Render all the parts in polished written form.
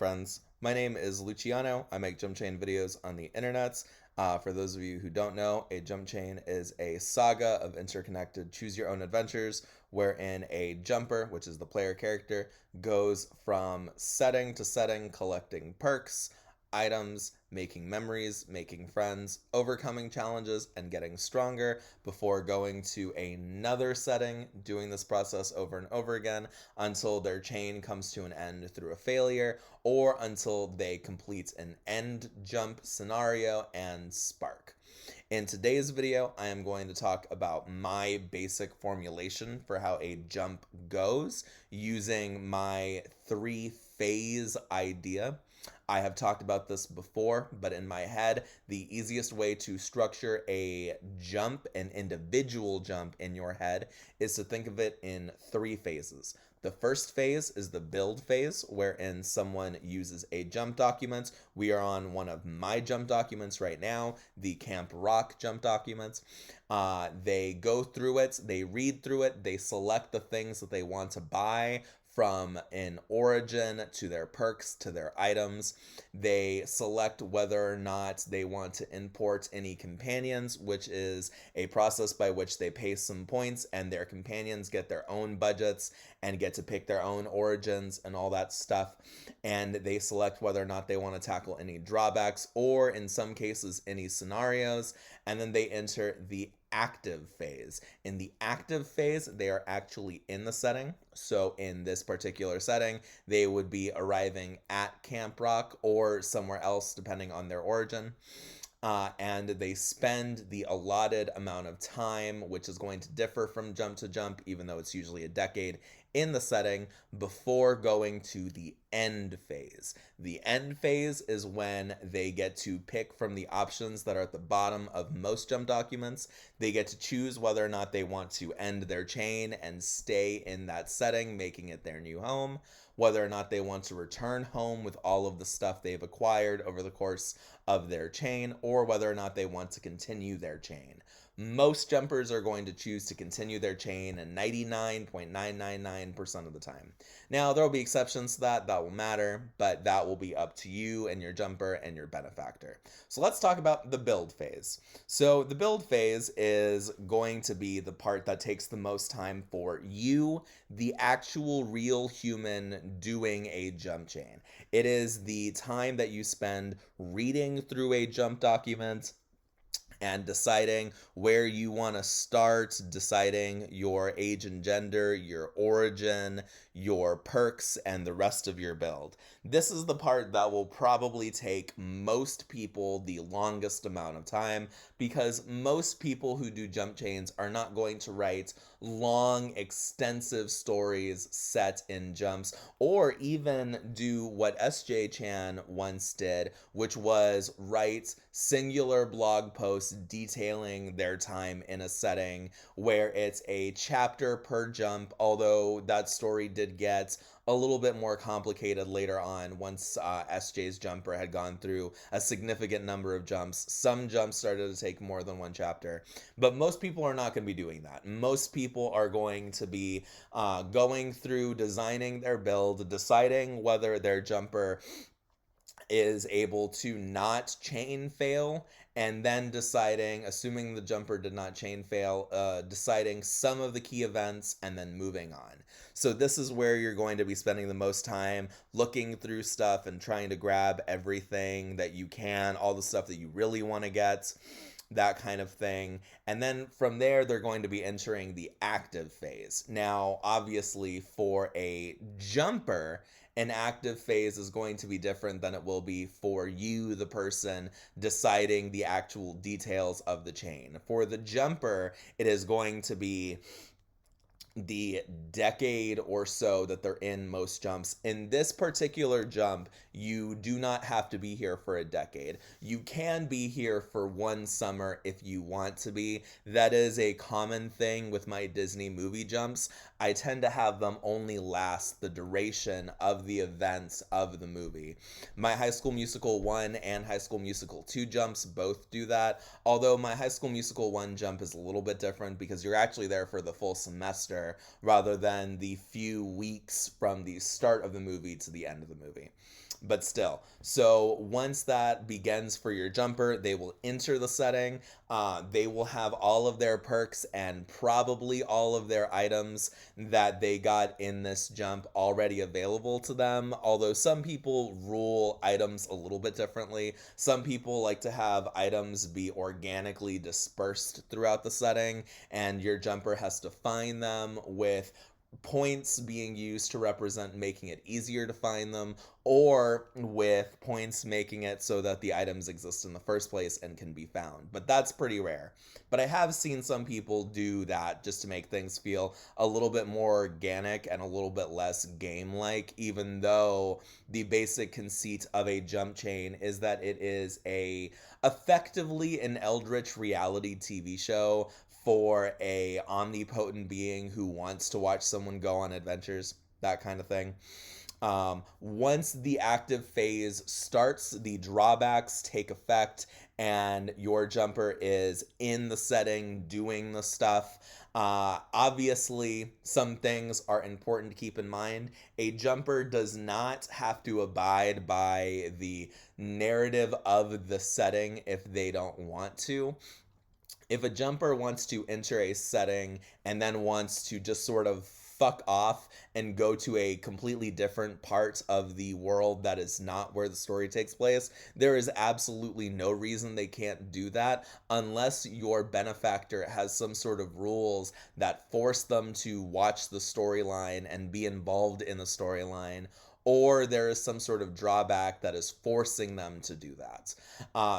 friends? My name is Luciano. I make Jumpchain videos on the internets. For those of you who don't know, a Jumpchain is a saga of interconnected choose-your-own adventures wherein a jumper, which is the player character, goes from setting to setting collecting perks, items, making memories, making friends, overcoming challenges, and getting stronger before going to another setting, doing this process over and over again until their chain comes to an end through a failure or until they complete an end jump scenario and spark. In today's video, I am going to talk about my basic formulation for how a jump goes using my 3-phase idea. I have talked about this before, but in my head, the easiest way to structure a jump, an individual jump in your head, is to think of it in 3 phases. The first phase is the build phase, wherein someone uses a jump document. We are on one of my jump documents right now, the Camp Rock jump documents. They go through it, they read through it, they select the things that they want to buy from an origin to their perks to their items. They select whether or not they want to import any companions, which is a process by which they pay some points and their companions get their own budgets and get to pick their own origins and all that stuff. And they select whether or not they want to tackle any drawbacks or in some cases any scenarios. And then they enter the active phase. In the active phase, they are actually in the setting. So in this particular setting, they would be arriving at Camp Rock or somewhere else depending on their origin. And they spend the allotted amount of time, which is going to differ from jump to jump, even though it's usually a decade, in the setting before going to the end phase. The end phase is when they get to pick from the options that are at the bottom of most jump documents. They get to choose whether or not they want to end their chain and stay in that setting, making it their new home, whether or not they want to return home with all of the stuff they've acquired over the course of their chain, or whether or not they want to continue their chain. Most jumpers are going to choose to continue their chain 99.999% of the time. Now, there will be exceptions to that will matter, but that will be up to you and your jumper and your benefactor. So let's talk about the build phase. So the build phase is going to be the part that takes the most time for you, the actual real human doing a jump chain. It is the time that you spend reading through a jump document and deciding where you want to start, deciding your age and gender, your origin, your perks, and the rest of your build. This is the part that will probably take most people the longest amount of time because most people who do jump chains are not going to write long, extensive stories set in jumps or even do what SJ Chan once did, which was write singular blog posts detailing their time in a setting where it's a chapter per jump, although that story did get a little bit more complicated later on once SJ's jumper had gone through a significant number of jumps. Some jumps started to take more than one chapter, but most people are not going to be doing that. Most people are going to be going through designing their build, deciding whether their jumper is able to not chain fail, and then deciding, assuming the jumper did not chain fail, deciding some of the key events and then moving on. So this is where you're going to be spending the most time looking through stuff and trying to grab everything that you can, all the stuff that you really want to get, that kind of thing. And then from there, they're going to be entering the active phase. Now, obviously, for a jumper, an active phase is going to be different than it will be for you, the person, deciding the actual details of the chain. For the jumper, it is going to be the decade or so that they're in most jumps. In this particular jump, you do not have to be here for a decade. You can be here for one summer if you want to be. That is a common thing with my Disney movie jumps. I tend to have them only last the duration of the events of the movie. My High School Musical 1 and High School Musical 2 jumps both do that, although my High School Musical 1 jump is a little bit different because you're actually there for the full semester adventure rather than the few weeks from the start of the movie to the end of the movie. But still, so once that begins for your jumper, they will enter the setting. They will have all of their perks and probably all of their items that they got in this jump already available to them. Although some people rule items a little bit differently. Some people like to have items be organically dispersed throughout the setting, and your jumper has to find them, with points being used to represent making it easier to find them, or with points making it so that the items exist in the first place and can be found. But that's pretty rare. But I have seen some people do that just to make things feel a little bit more organic and a little bit less game-like, even though the basic conceit of a jump chain is that it is effectively an eldritch reality TV show for a omnipotent being who wants to watch someone go on adventures, that kind of thing. Once the active phase starts, the drawbacks take effect, and your jumper is in the setting doing the stuff. Obviously, some things are important to keep in mind. A jumper does not have to abide by the narrative of the setting if they don't want to. If a jumper wants to enter a setting and then wants to just sort of fuck off and go to a completely different part of the world that is not where the story takes place, there is absolutely no reason they can't do that unless your benefactor has some sort of rules that force them to watch the storyline and be involved in the storyline, or there is some sort of drawback that is forcing them to do that.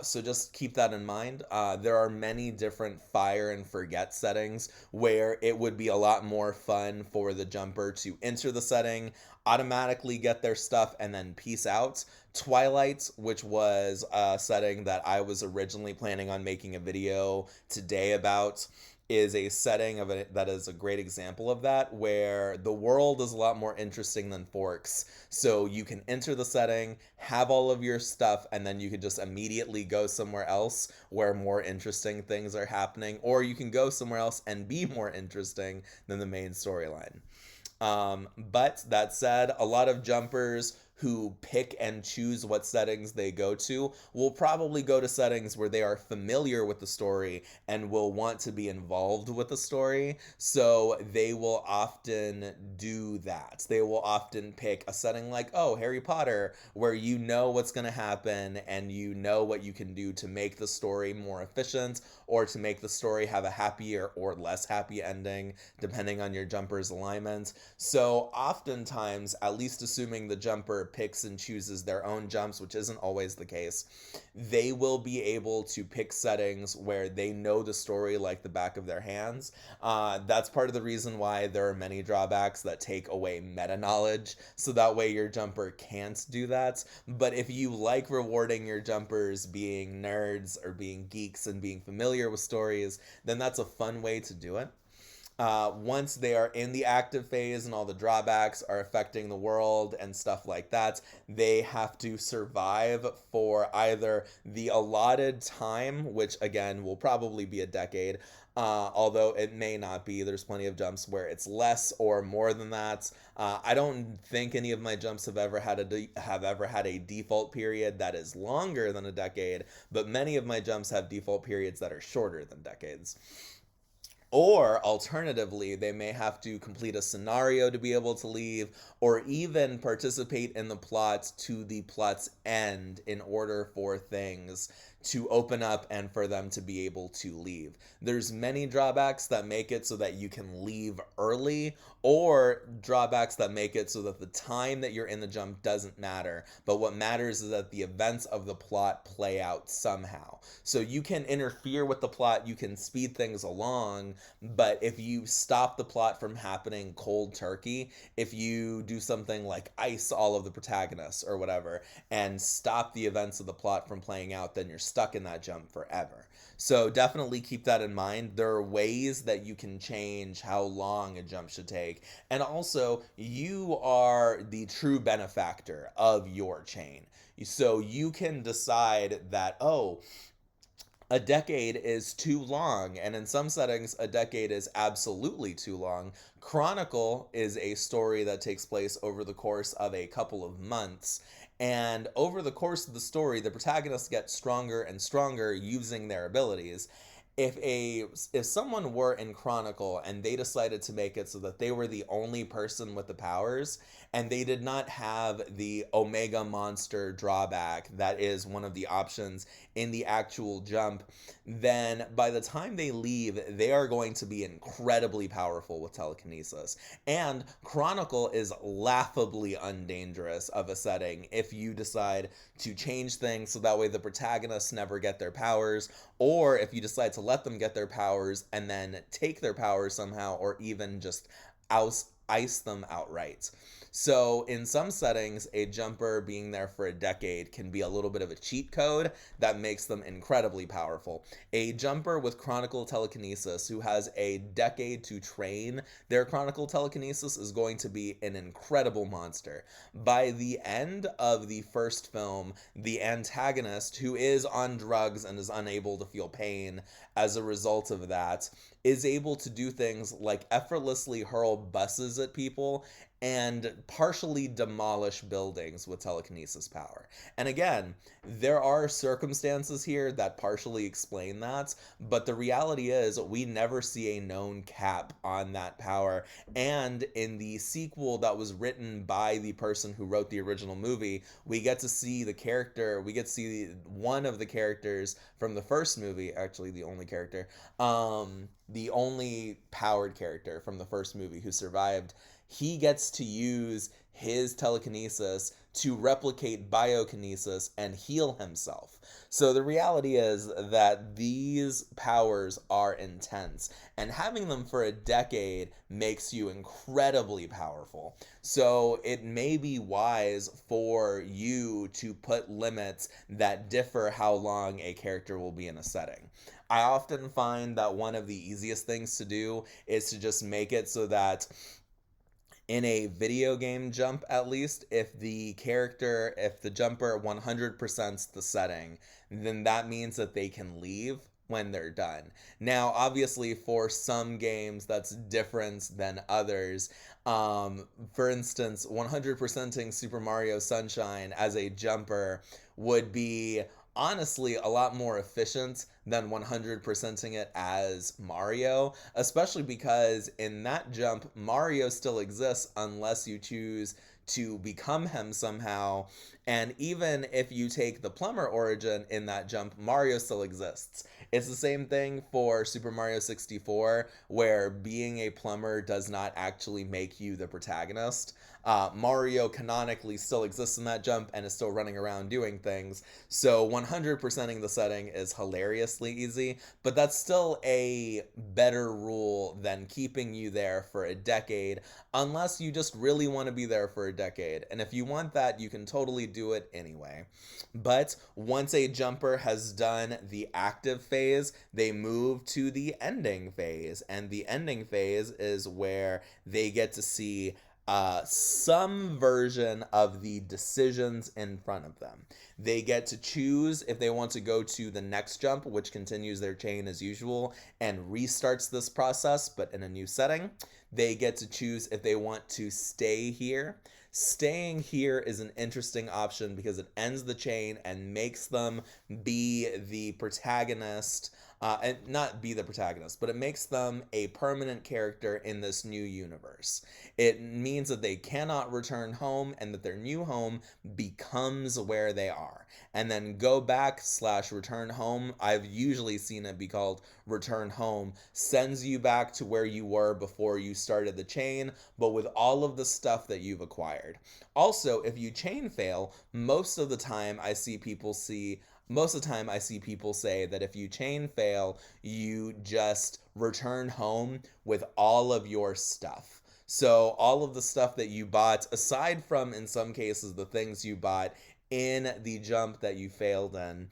So just keep that in mind. There are many different fire and forget settings where it would be a lot more fun for the jumper to enter the setting, automatically get their stuff, and then peace out. Twilight, which was a setting that I was originally planning on making a video today about, is a setting of it that is a great example of that, where the world is a lot more interesting than Forks. So you can enter the setting, have all of your stuff, and then you can just immediately go somewhere else where more interesting things are happening, or you can go somewhere else and be more interesting than the main storyline. But that said, a lot of jumpers who pick and choose what settings they go to will probably go to settings where they are familiar with the story and will want to be involved with the story. So they will often do that. They will often pick a setting like, oh, Harry Potter, where you know what's going to happen and you know what you can do to make the story more efficient, or to make the story have a happier or less happy ending, depending on your jumper's alignment. So oftentimes, at least assuming the jumper picks and chooses their own jumps, which isn't always the case, they will be able to pick settings where they know the story like the back of their hands. That's part of the reason why there are many drawbacks that take away meta knowledge, so that way your jumper can't do that. But if you like rewarding your jumpers being nerds or being geeks and being familiar with stories, then that's a fun way to do it. Once they are in the active phase and all the drawbacks are affecting the world and stuff like that, they have to survive for either the allotted time, which again will probably be a decade, although it may not be. There's plenty of jumps where it's less or more than that. I don't think any of my jumps have ever had a default period that is longer than a decade, but many of my jumps have default periods that are shorter than decades. Or alternatively, they may have to complete a scenario to be able to leave, or even participate in the plot to the plot's end in order for things to open up and for them to be able to leave. There's many drawbacks that make it so that you can leave early, or drawbacks that make it so that the time that you're in the jump doesn't matter, but what matters is that the events of the plot play out somehow. So you can interfere with the plot, you can speed things along, but if you stop the plot from happening cold turkey, if you do something like ice all of the protagonists or whatever and stop the events of the plot from playing out, then you're stuck in that jump forever. So definitely keep that in mind. There are ways that you can change how long a jump should take. And also, you are the true benefactor of your chain. So you can decide that, oh, a decade is too long, and in some settings, a decade is absolutely too long. Chronicle is a story that takes place over the course of a couple of months. And over the course of the story, the protagonists get stronger and stronger using their abilities. If someone were in Chronicle and they decided to make it so that they were the only person with the powers, and they did not have the Omega monster drawback that is one of the options in the actual jump, then by the time they leave, they are going to be incredibly powerful with telekinesis. And Chronicle is laughably undangerous of a setting if you decide to change things so that way the protagonists never get their powers, or if you decide to let them get their powers and then take their powers somehow, or even just ice them outright. So, in some settings, a jumper being there for a decade can be a little bit of a cheat code that makes them incredibly powerful. A jumper with chronicle telekinesis who has a decade to train their chronicle telekinesis is going to be an incredible monster. By the end of the first film, the antagonist, who is on drugs and is unable to feel pain as a result of that, is able to do things like effortlessly hurl buses at people and partially demolish buildings with telekinesis power. And again, there are circumstances here that partially explain that, but the reality is we never see a known cap on that power. And in the sequel that was written by the person who wrote the original movie, we get to see one of the characters from the first movie, actually the only character, the only powered character from the first movie who survived. He gets to use his telekinesis to replicate biokinesis and heal himself. So the reality is that these powers are intense, and having them for a decade makes you incredibly powerful. So it may be wise for you to put limits that differ how long a character will be in a setting. I often find that one of the easiest things to do is to just make it so that in a video game jump, at least, if the jumper 100%'s the setting, then that means that they can leave when they're done. Now, obviously, for some games, that's different than others. For instance, 100%ing Super Mario Sunshine as a jumper would be honestly a lot more efficient than 100%ing it as Mario, especially because in that jump, Mario still exists unless you choose to become him somehow. And even if you take the plumber origin in that jump, Mario still exists. It's the same thing for Super Mario 64, where being a plumber does not actually make you the protagonist. Mario canonically still exists in that jump and is still running around doing things. So 100%ing the setting is hilariously easy, but that's still a better rule than keeping you there for a decade, unless you just really want to be there for a decade. And if you want that, you can totally do it anyway. But once a jumper has done the active phase, they move to the ending phase. And the ending phase is where they get to see some version of the decisions in front of them. They get to choose if they want to go to the next jump, which continues their chain as usual and restarts this process, but in a new setting. They get to choose if they want to stay here. Staying here is an interesting option because it ends the chain and makes them be the protagonist. And not be the protagonist, but it makes them a permanent character in this new universe. It means that they cannot return home and that their new home becomes where they are. And then go back / return home, I've usually seen it be called return home, sends you back to where you were before you started the chain, but with all of the stuff that you've acquired. Also, if you chain fail, most of the time I see people say that if you chain fail, you just return home with all of your stuff. So all of the stuff that you bought, aside from in some cases the things you bought in the jump that you failed in,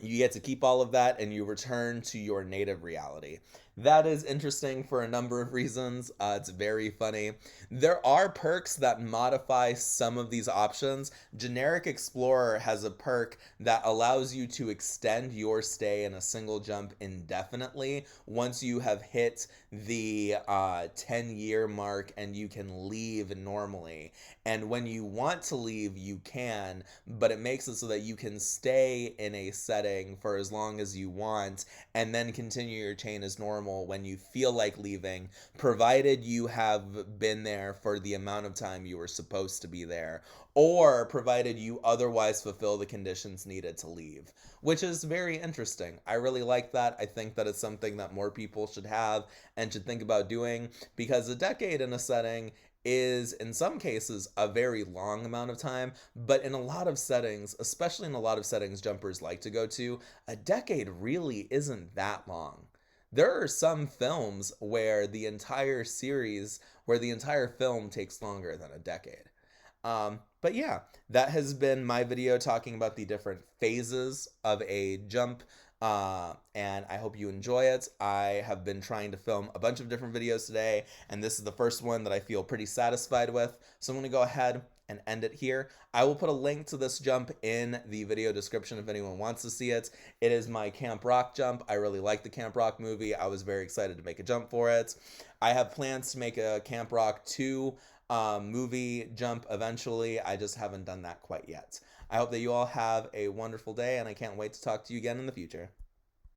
you get to keep all of that and you return to your native reality. That is interesting for a number of reasons. It's very funny. There are perks that modify some of these options. Generic Explorer has a perk that allows you to extend your stay in a single jump indefinitely once you have hit the 10-year mark and you can leave normally. And when you want to leave, you can, but it makes it so that you can stay in a setting for as long as you want and then continue your chain as normal when you feel like leaving, provided you have been there for the amount of time you were supposed to be there, or provided you otherwise fulfill the conditions needed to leave, which is very interesting. I really like that. I think that it's something that more people should have and should think about doing, because a decade in a setting is in some cases a very long amount of time, but in a lot of settings, especially in a lot of settings jumpers like to go to, a decade really isn't that long. There are some films where the entire film takes longer than a decade. But yeah, that has been my video talking about the different phases of a jump. And I hope you enjoy it. I have been trying to film a bunch of different videos today, and this is the first one that I feel pretty satisfied with. So I'm going to go ahead and end it here. I will put a link to this jump in the video description if anyone wants to see it. It is my Camp Rock jump. I really like the Camp Rock movie. I was very excited to make a jump for it. I have plans to make a Camp Rock 2 movie jump eventually. I just haven't done that quite yet. I hope that you all have a wonderful day, and I can't wait to talk to you again in the future.